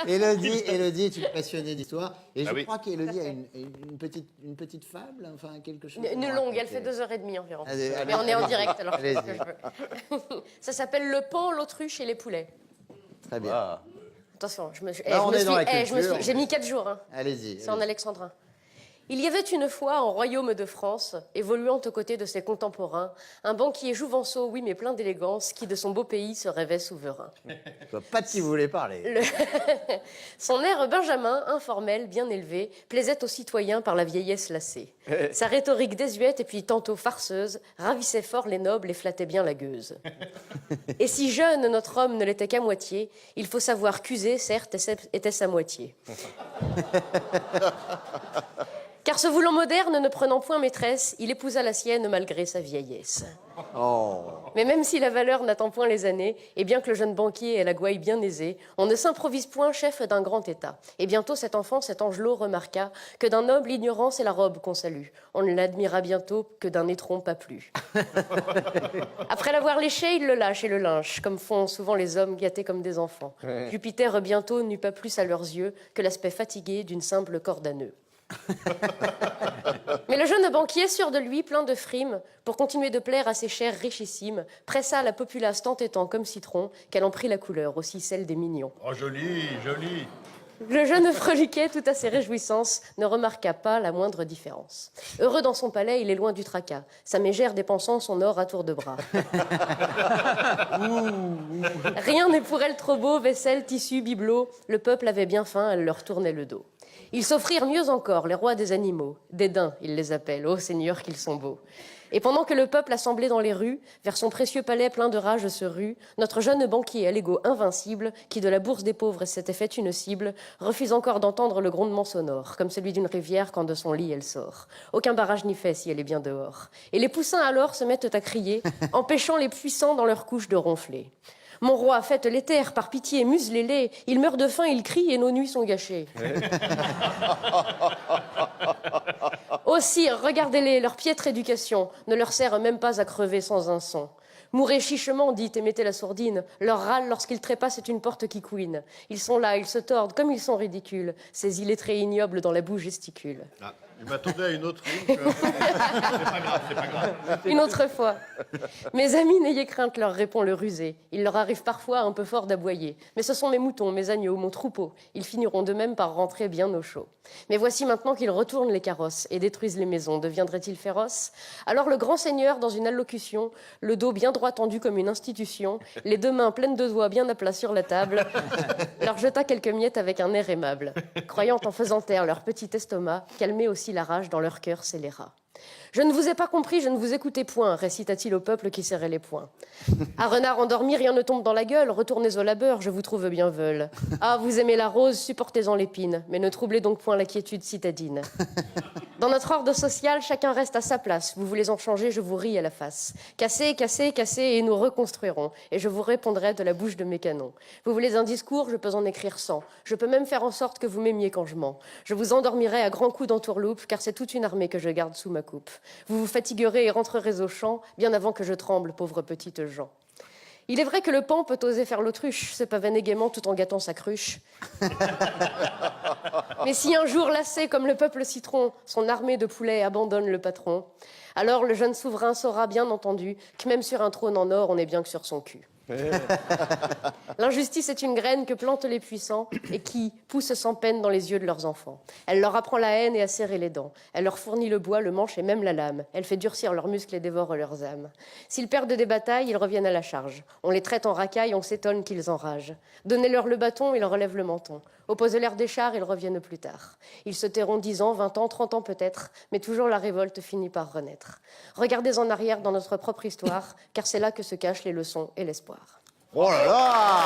Élodie est une passionnée d'histoire. Et je oui. crois qu'Élodie a une petite fable, enfin quelque chose. Une longue, elle fait 2h30 environ. Allez, Mais on est en direct, alors je fais ce allez-y. que je veux. Ça s'appelle Le pan, l'autruche et les poulets. Très bien. Ah. Attention, Là, on est dans la culture. j'ai mis 4 jours. Hein. Allez-y. C'est en alexandrin. Il y avait une fois, en royaume de France, évoluant aux côtés de ses contemporains, un banquier jouvenceau, oui, mais plein d'élégance, qui de son beau pays se rêvait souverain. Je vois pas de qui vous voulez parler. Son air benjamin, informel, bien élevé, plaisait aux citoyens par la vieillesse lassée. Sa rhétorique désuète et puis tantôt farceuse ravissait fort les nobles et flattait bien la gueuse. Et si jeune notre homme ne l'était qu'à moitié, il faut savoir qu'user, certes, était sa moitié. Car se voulant moderne, ne prenant point maîtresse, il épousa la sienne malgré sa vieillesse. Oh. Mais même si la valeur n'attend point les années, et bien que le jeune banquier ait la gouaille bien aisée, on ne s'improvise point chef d'un grand état. Et bientôt cet enfant, cet angelot, remarqua que d'un noble ignorance est la robe qu'on salue. On ne l'admira bientôt que d'un étron pas plus. Après l'avoir léché, il le lâche et le lynche, comme font souvent les hommes gâtés comme des enfants. Jupiter bientôt n'eut pas plus à leurs yeux que l'aspect fatigué d'une simple corde à nœuds. Mais le jeune banquier, sûr de lui, plein de frimes, pour continuer de plaire à ses chers richissimes, pressa la populace tant et tant comme citron qu'elle en prit la couleur, aussi celle des mignons. Oh, joli, joli. Le jeune freliquet, tout à ses réjouissances, ne remarqua pas la moindre différence. Heureux dans son palais, il est loin du tracas, sa mégère dépensant son or à tour de bras. Rien n'est pour elle trop beau, vaisselle, tissu, bibelot, le peuple avait bien faim, elle leur tournait le dos. Ils s'offrirent mieux encore, les rois des animaux. Des daims, ils les appellent, ô seigneurs qu'ils sont beaux. Et pendant que le peuple assemblé dans les rues, vers son précieux palais plein de rage se rue, notre jeune banquier à l'ego invincible, qui de la bourse des pauvres s'était fait une cible, refuse encore d'entendre le grondement sonore, comme celui d'une rivière quand de son lit elle sort. Aucun barrage n'y fait si elle est bien dehors. Et les poussins alors se mettent à crier, empêchant les puissants dans leur couche de ronfler. Mon roi, faites les taire, par pitié, muselez-les. Ils meurent de faim, ils crient et nos nuits sont gâchées. Ô sire, regardez-les, leur piètre éducation ne leur sert même pas à crever sans un son. Mourez chichement, dites, et mettez la sourdine. Leur râle, lorsqu'ils trépassent, c'est une porte qui couine. Ils sont là, ils se tordent, comme ils sont ridicules. Ces illettrés ignobles dans la boue gesticulent. Ah, je m'attendais à une autre ligne. C'est pas grave. Une autre fois. Mes amis, n'ayez crainte, leur répond le rusé. Il leur arrive parfois un peu fort d'aboyer. Mais ce sont mes moutons, mes agneaux, mon troupeau. Ils finiront de même par rentrer bien au chaud. Mais voici maintenant qu'ils retournent les carrosses et détruisent les maisons. Deviendraient-ils féroces? Alors le grand seigneur, dans une allocution, le dos bien droit tendu comme une institution, les deux mains pleines de doigts bien à plat sur la table, leur jeta quelques miettes avec un air aimable, croyant en faisant taire leur petit estomac, calmer aussi la rage dans leur cœur scélérat. « Je ne vous ai pas compris, je ne vous écoutais point », récita-t-il au peuple qui serrait les poings. « À renard endormi, rien ne tombe dans la gueule, retournez au labeur, je vous trouve bien veule. Ah, vous aimez la rose, supportez-en l'épine, mais ne troublez donc point la quiétude citadine. Dans notre ordre social, chacun reste à sa place, vous voulez en changer, je vous ris à la face. Cassez, cassez, cassez, et nous reconstruirons, et je vous répondrai de la bouche de mes canons. Vous voulez un discours, je peux en écrire 100, je peux même faire en sorte que vous m'aimiez quand je mens. Je vous endormirai à grands coups d'entourloupe, car c'est toute une armée que je garde sous ma coupe. Vous vous fatiguerez et rentrerez au champ, bien avant que je tremble, pauvre petite Jean. Il est vrai que le pan peut oser faire l'autruche, se pavaner gaiement tout en gâtant sa cruche. Mais si un jour, lassé comme le peuple citron, son armée de poulets abandonne le patron, alors le jeune souverain saura bien entendu que même sur un trône en or, on est bien que sur son cul. L'injustice est une graine que plantent les puissants et qui pousse sans peine dans les yeux de leurs enfants. Elle leur apprend la haine et à serrer les dents. Elle leur fournit le bois, le manche et même la lame. Elle fait durcir leurs muscles et dévore leurs âmes. S'ils perdent des batailles, ils reviennent à la charge. On les traite en racailles, on s'étonne qu'ils enragent. Donnez-leur le bâton, ils relèvent le menton. Opposez-leur des chars, ils reviennent plus tard. Ils se tairont 10 ans, 20 ans, 30 ans peut-être, mais toujours la révolte finit par renaître. Regardez en arrière dans notre propre histoire, car c'est là que se cachent les leçons et l'espoir. Oh là là!